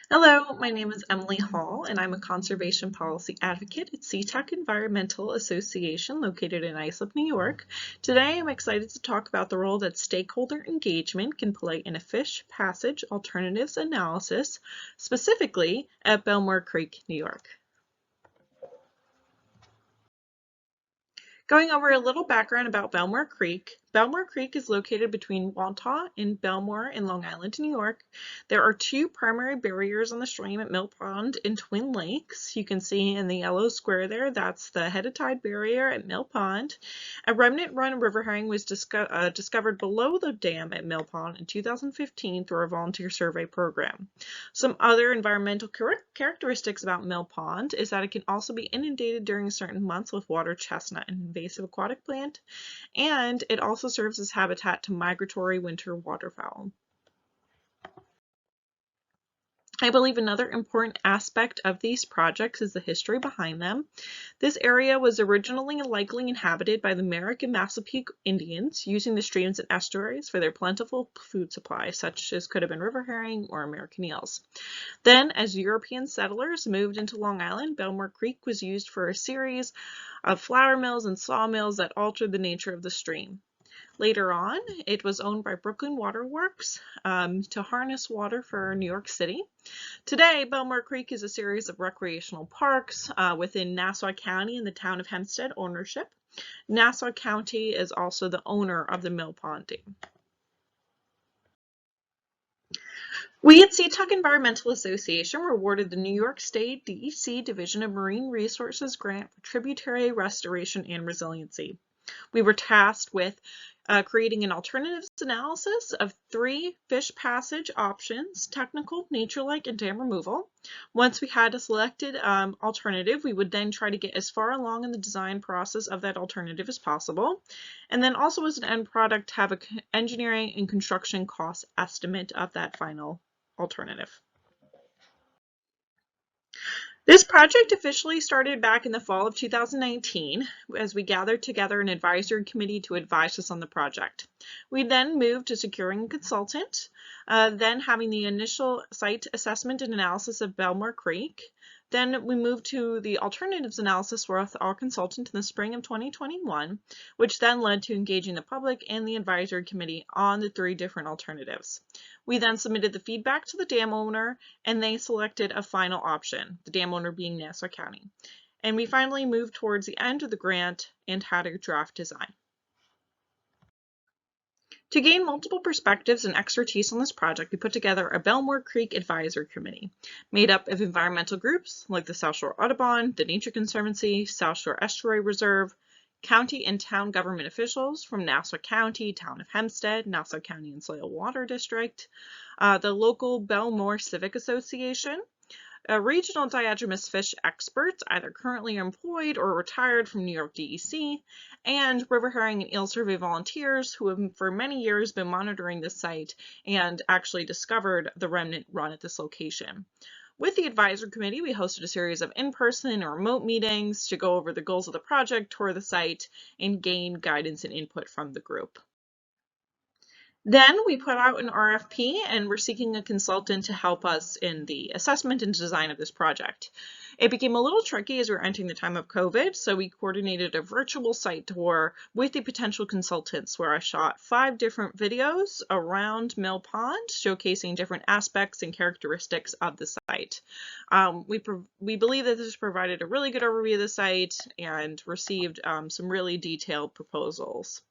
Hello, my name is Emily Hall, and I'm a conservation policy advocate at SeaTech Environmental Association located in Islip, New York. Today, I'm excited to talk about the role that stakeholder engagement can play in a fish passage alternatives analysis, specifically at Belmore Creek, New York. Going over a little background about Belmore Creek. Belmore Creek is located between Wantagh and Belmore in Long Island, New York. There are two primary barriers on the stream at Mill Pond and Twin Lakes. You can see in the yellow square there, that's the head of tide barrier at Mill Pond. A remnant run river herring was discovered below the dam at Mill Pond in 2015 through a volunteer survey program. Some other environmental characteristics about Mill Pond is that it can also be inundated during certain months with water chestnut, an invasive aquatic plant, and it also serves as habitat to migratory winter waterfowl. I believe another important aspect of these projects is the history behind them. This area was originally likely inhabited by the Merrick and Massapequa Indians, using the streams and estuaries for their plentiful food supply, such as could have been river herring or American eels. Then, as European settlers moved into Long Island, Belmore Creek was used for a series of flour mills and sawmills that altered the nature of the stream. Later on, it was owned by Brooklyn Water Works to harness water for New York City. Today, Belmore Creek is a series of recreational parks within Nassau County and the town of Hempstead ownership. Nassau County is also the owner of the Mill Pond Dam. We at SeaTech Environmental Association were awarded the New York State DEC Division of Marine Resources Grant for Tributary Restoration and Resiliency. We were tasked with creating an alternatives analysis of 3 fish passage options: technical, nature-like, and dam removal. Once we had a selected alternative, we would then try to get as far along in the design process of that alternative as possible. And then also as an end product, have an engineering and construction cost estimate of that final alternative. This project officially started back in the fall of 2019 as we gathered together an advisory committee to advise us on the project. We then moved to securing a consultant, then having the initial site assessment and analysis of Belmore Creek. Then we moved to the alternatives analysis with our consultant in the spring of 2021, which then led to engaging the public and the advisory committee on the 3 different alternatives. We then submitted the feedback to the dam owner, and they selected a final option, the dam owner being Nassau County. And we finally moved towards the end of the grant and had a draft design. To gain multiple perspectives and expertise on this project, we put together a Belmore Creek Advisory Committee made up of environmental groups like the South Shore Audubon, the Nature Conservancy, South Shore Estuary Reserve, county and town government officials from Nassau County, Town of Hempstead, Nassau County and Soil Water District, the local Belmore Civic Association, regional diatomous fish experts, either currently employed or retired from New York DEC, and river herring and eel survey volunteers who have for many years been monitoring this site and actually discovered the remnant run at this location. With the advisory committee, we hosted a series of in-person or remote meetings to go over the goals of the project, tour the site, and gain guidance and input from the group. Then we put out an RFP, and we're seeking a consultant to help us in the assessment and design of this project. It became a little tricky as we were entering the time of COVID, so we coordinated a virtual site tour with the potential consultants where I shot 5 different videos around Mill Pond showcasing different aspects and characteristics of the site. We believe that this provided a really good overview of the site and received some really detailed proposals.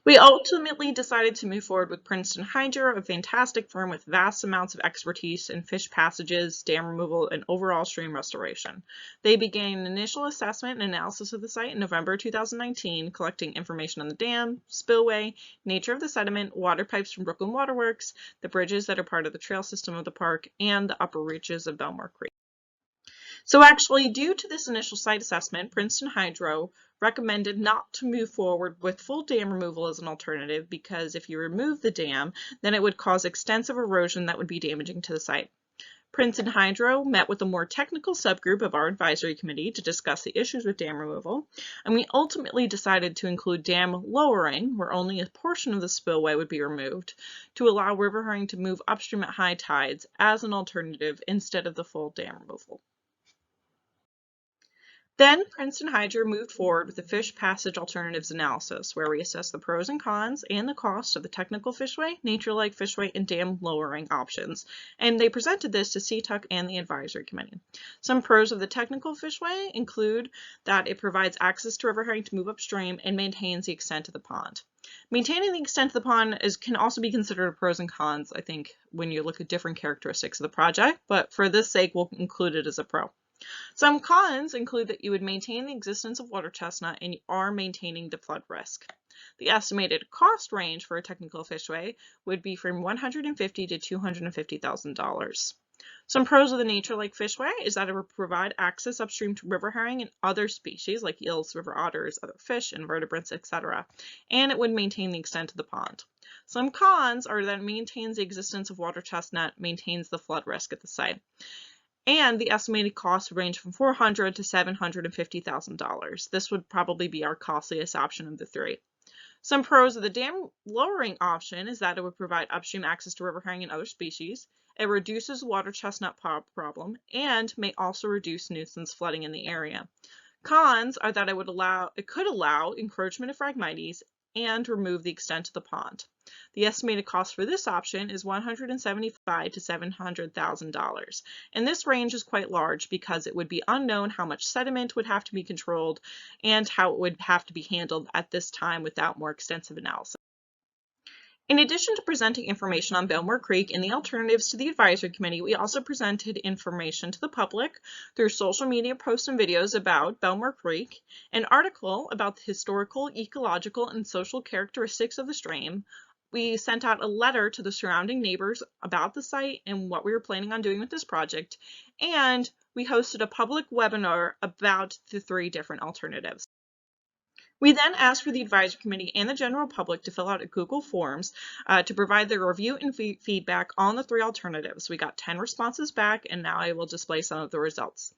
We ultimately decided to move forward with Princeton Hydro, a fantastic firm with vast amounts of expertise in fish passages, dam removal, and overall stream restoration. They began an initial assessment and analysis of the site in November 2019, collecting information on the dam, spillway, nature of the sediment, water pipes from Brooklyn Water Works, the bridges that are part of the trail system of the park, and the upper reaches of Belmore Creek. So actually, due to this initial site assessment, Princeton Hydro recommended not to move forward with full dam removal as an alternative because if you remove the dam, then it would cause extensive erosion that would be damaging to the site. Princeton Hydro met with a more technical subgroup of our advisory committee to discuss the issues with dam removal, and we ultimately decided to include dam lowering, where only a portion of the spillway would be removed, to allow river herring to move upstream at high tides as an alternative instead of the full dam removal. Then Princeton Hydro moved forward with the fish passage alternatives analysis, where we assessed the pros and cons and the cost of the technical fishway, nature-like fishway, and dam lowering options. And they presented this to CTUC and the advisory committee. Some pros of the technical fishway include that it provides access to river herring to move upstream and maintains the extent of the pond. Maintaining the extent of the pond can also be considered a pros and cons, I think, when you look at different characteristics of the project, but for this sake, we'll include it as a pro. Some cons include that you would maintain the existence of water chestnut and you are maintaining the flood risk. The estimated cost range for a technical fishway would be from $150,000 to $250,000. Some pros of the nature-like fishway is that it would provide access upstream to river herring and other species like eels, river otters, other fish, invertebrates, etc., and it would maintain the extent of the pond. Some cons are that it maintains the existence of water chestnut, maintains the flood risk at the site, and the estimated cost would range from $400,000 to $750,000. This would probably be our costliest option of the three. Some pros of the dam lowering option is that it would provide upstream access to river herring and other species. It reduces water chestnut problem and may also reduce nuisance flooding in the area. Cons are that it could allow encroachment of Phragmites and remove the extent of the pond. The estimated cost for this option is $175,000 to $700,000, and this range is quite large because it would be unknown how much sediment would have to be controlled and how it would have to be handled at this time without more extensive analysis. In addition to presenting information on Belmore Creek and the alternatives to the advisory committee, we also presented information to the public through social media posts and videos about Belmore Creek, an article about the historical, ecological, and social characteristics of the stream. We sent out a letter to the surrounding neighbors about the site and what we were planning on doing with this project, and we hosted a public webinar about the 3 different alternatives. We then asked for the advisory committee and the general public to fill out a Google Forms to provide their review and feedback on the 3 alternatives. We got 10 responses back, and now I will display some of the results.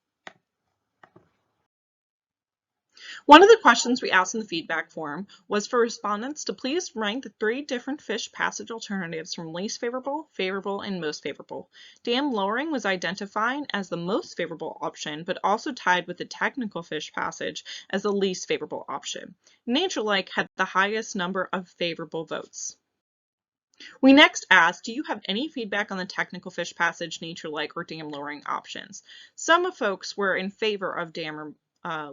One of the questions we asked in the feedback form was for respondents to please rank the 3 different fish passage alternatives from least favorable, favorable, and most favorable. Dam lowering was identified as the most favorable option, but also tied with the technical fish passage as the least favorable option. Nature-like had the highest number of favorable votes. We next asked, do you have any feedback on the technical fish passage, nature-like, or dam lowering options? Some folks were in favor of dam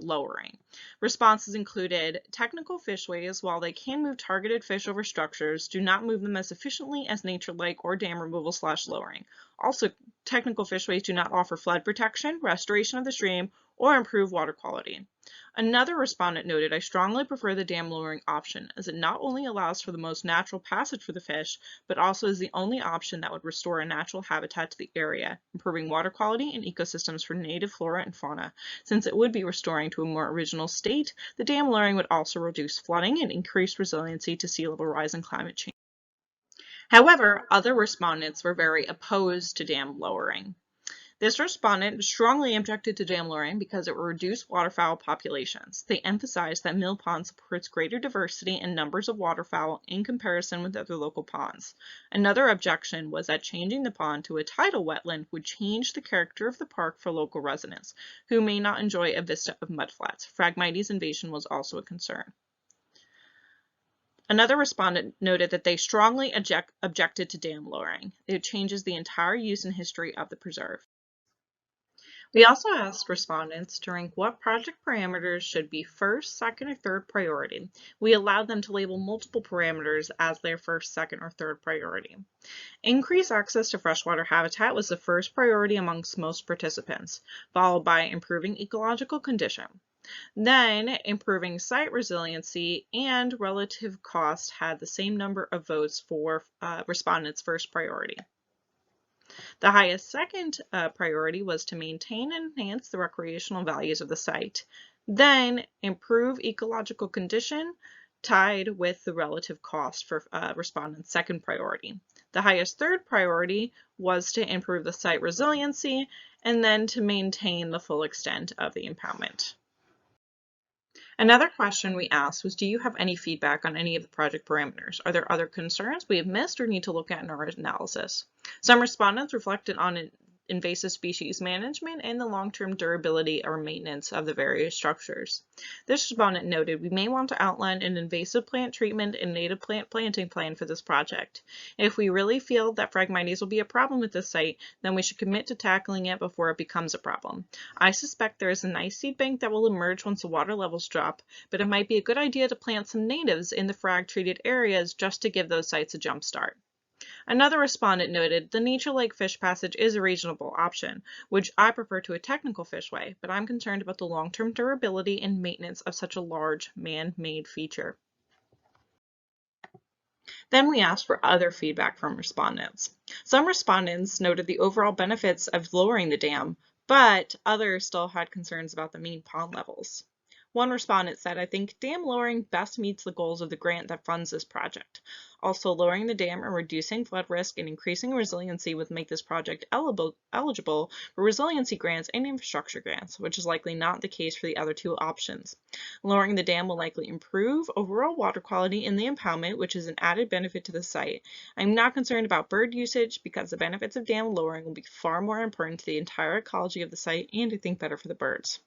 lowering. Responses included technical fishways, while they can move targeted fish over structures, do not move them as efficiently as nature-like or dam removal / lowering. Also, technical fishways do not offer flood protection, restoration of the stream, or improve water quality. Another respondent noted, I strongly prefer the dam lowering option as it not only allows for the most natural passage for the fish, but also is the only option that would restore a natural habitat to the area, improving water quality and ecosystems for native flora and fauna. Since it would be restoring to a more original state, the dam lowering would also reduce flooding and increase resiliency to sea level rise and climate change. However, other respondents were very opposed to dam lowering. This respondent strongly objected to dam lowering because it would reduce waterfowl populations. They emphasized that Mill Pond supports greater diversity and numbers of waterfowl in comparison with other local ponds. Another objection was that changing the pond to a tidal wetland would change the character of the park for local residents, who may not enjoy a vista of mudflats. Phragmites invasion was also a concern. Another respondent noted that they strongly objected to dam lowering. It changes the entire use and history of the preserve. We also asked respondents to rank what project parameters should be first, second, or third priority. We allowed them to label multiple parameters as their first, second, or third priority. Increased access to freshwater habitat was the first priority amongst most participants, followed by improving ecological condition. Then, improving site resiliency and relative cost had the same number of votes for respondents' first priority. The highest second priority was to maintain and enhance the recreational values of the site. Then, improve ecological condition tied with the relative cost for respondents' second priority. The highest third priority was to improve the site resiliency and then to maintain the full extent of the impoundment. Another question we asked was, do you have any feedback on any of the project parameters? Are there other concerns we have missed or need to look at in our analysis? Some respondents reflected on invasive species management and the long-term durability or maintenance of the various structures. This respondent noted we may want to outline an invasive plant treatment and native plant planting plan for this project. If we really feel that Phragmites will be a problem with this site, then we should commit to tackling it before it becomes a problem. I suspect there is a nice seed bank that will emerge once the water levels drop, but it might be a good idea to plant some natives in the frag-treated areas just to give those sites a jump start. Another respondent noted the nature lake fish passage is a reasonable option, which I prefer to a technical fishway, but I'm concerned about the long-term durability and maintenance of such a large man-made feature. Then we asked for other feedback from respondents. Some respondents noted the overall benefits of lowering the dam, but others still had concerns about the mean pond levels. One respondent said, I think dam lowering best meets the goals of the grant that funds this project. Also, lowering the dam and reducing flood risk and increasing resiliency would make this project eligible for resiliency grants and infrastructure grants, which is likely not the case for the other two options. Lowering the dam will likely improve overall water quality in the impoundment, which is an added benefit to the site. I'm not concerned about bird usage because the benefits of dam lowering will be far more important to the entire ecology of the site and I think better for the birds.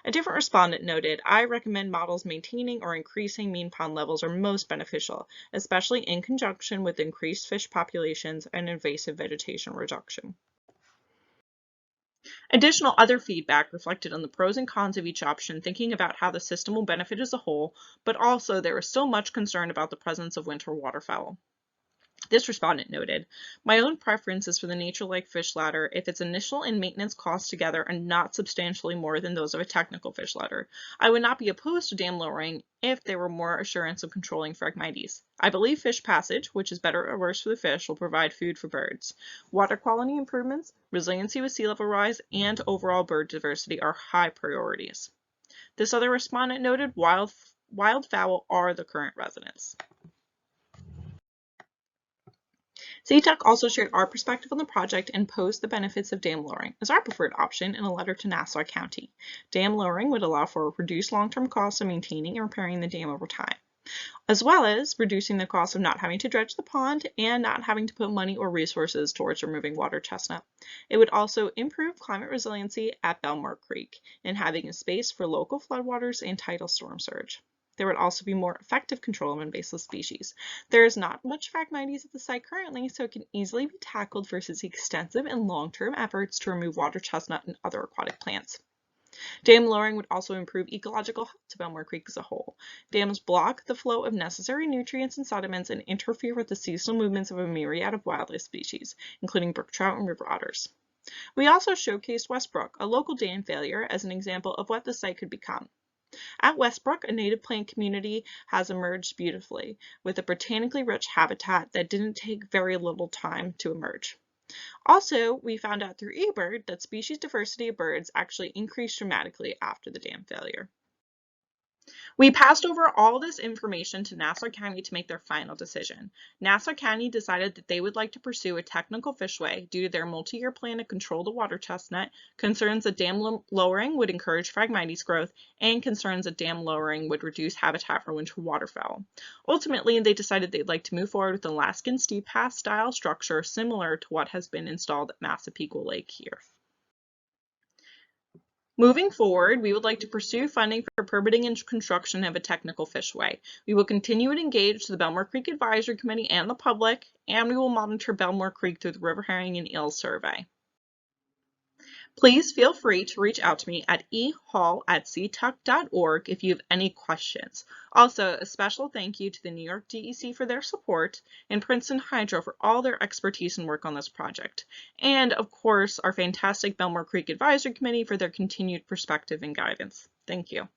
A different respondent noted, I recommend models maintaining or increasing mean pond levels are most beneficial, especially in conjunction with increased fish populations and invasive vegetation reduction. Additional other feedback reflected on the pros and cons of each option, thinking about how the system will benefit as a whole, but also there is still much concern about the presence of winter waterfowl. This respondent noted, my own preference is for the nature lake fish ladder if its initial and maintenance costs together are not substantially more than those of a technical fish ladder. I would not be opposed to dam lowering if there were more assurance of controlling Phragmites. I believe fish passage, which is better or worse for the fish, will provide food for birds. Water quality improvements, resiliency with sea level rise, and overall bird diversity are high priorities. This other respondent noted wildfowl are the current residents. CTUC also shared our perspective on the project and posed the benefits of dam lowering as our preferred option in a letter to Nassau County. Dam lowering would allow for reduced long-term costs of maintaining and repairing the dam over time, as well as reducing the cost of not having to dredge the pond and not having to put money or resources towards removing water chestnut. It would also improve climate resiliency at Belmore Creek and having a space for local floodwaters and tidal storm surge. There would also be more effective control of invasive species. There is not much Phragmites at the site currently, so it can easily be tackled versus extensive and long-term efforts to remove water chestnut and other aquatic plants. Dam lowering would also improve ecological health to Belmore Creek as a whole. Dams block the flow of necessary nutrients and sediments and interfere with the seasonal movements of a myriad of wildlife species, including brook trout and river otters. We also showcased Westbrook, a local dam failure, as an example of what the site could become. At Westbrook, a native plant community has emerged beautifully, with a botanically rich habitat that didn't take very little time to emerge. Also, we found out through eBird that species diversity of birds actually increased dramatically after the dam failure. We passed over all this information to Nassau County to make their final decision. Nassau County decided that they would like to pursue a technical fishway due to their multi-year plan to control the water chestnut, concerns that dam lowering would encourage Phragmites growth, and concerns that dam lowering would reduce habitat for winter waterfowl. Ultimately, they decided they'd like to move forward with an Alaskan steep path style structure similar to what has been installed at Massapequa Lake here. Moving forward, we would like to pursue funding for permitting and construction of a technical fishway. We will continue to engage the Belmore Creek Advisory Committee and the public, and we will monitor Belmore Creek through the River Herring and Eel Survey. Please feel free to reach out to me at ehall@ctuc.org if you have any questions. Also, a special thank you to the New York DEC for their support and Princeton Hydro for all their expertise and work on this project. And of course, our fantastic Belmore Creek Advisory Committee for their continued perspective and guidance. Thank you.